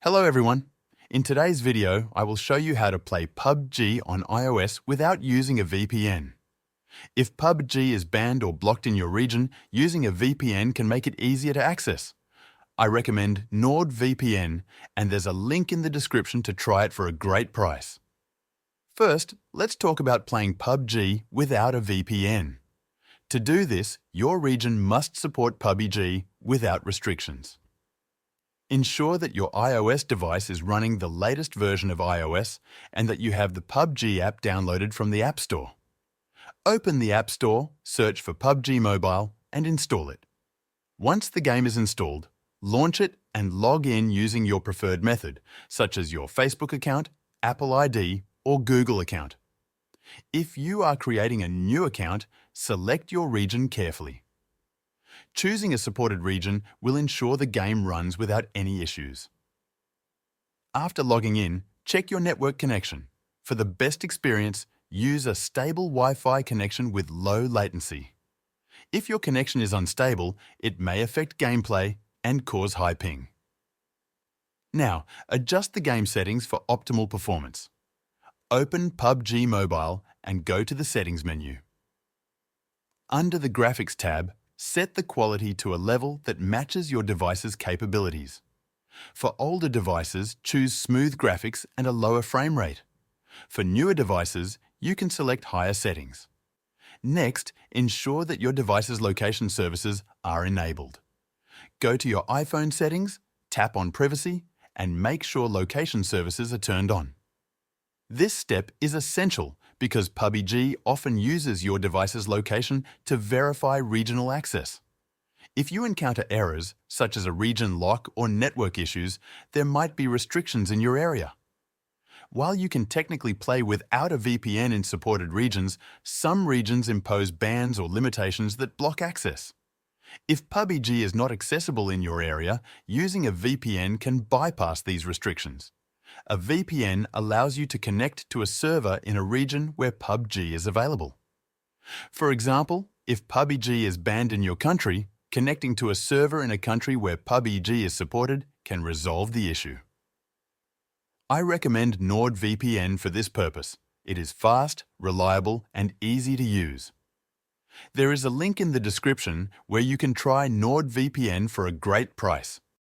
Hello everyone. In today's video, I will show you how to play PUBG on iOS without using a VPN. If PUBG is banned or blocked in your region, using a VPN can make it easier to access. I recommend NordVPN, and there's a link in the description to try it for a great price. First, let's talk about playing PUBG without a VPN. To do this, your region must support PUBG without restrictions. Ensure that your iOS device is running the latest version of iOS and that you have the PUBG app downloaded from the App Store. Open the App Store, search for PUBG Mobile and install it. Once the game is installed, launch it and log in using your preferred method, such as your Facebook account, Apple ID, or Google account. If you are creating a new account, select your region carefully. Choosing a supported region will ensure the game runs without any issues. After logging in, check your network connection. For the best experience, use a stable Wi-Fi connection with low latency. If your connection is unstable, it may affect gameplay and cause high ping. Now, adjust the game settings for optimal performance. Open PUBG Mobile and go to the Settings menu. Under the Graphics tab, set the quality to a level that matches your device's capabilities. For older devices, choose smooth graphics and a lower frame rate. For newer devices, you can select higher settings. Next, ensure that your device's location services are enabled. Go to your iPhone settings, tap on Privacy, and make sure location services are turned on. This step is essential because PUBG often uses your device's location to verify regional access. If you encounter errors, such as a region lock or network issues, there might be restrictions in your area. While you can technically play without a VPN in supported regions, some regions impose bans or limitations that block access. If PUBG is not accessible in your area, using a VPN can bypass these restrictions. A VPN allows you to connect to a server in a region where PUBG is available. For example, if PUBG is banned in your country, connecting to a server in a country where PUBG is supported can resolve the issue. I recommend NordVPN for this purpose. It is fast, reliable, and easy to use. There is a link in the description where you can try NordVPN for a great price.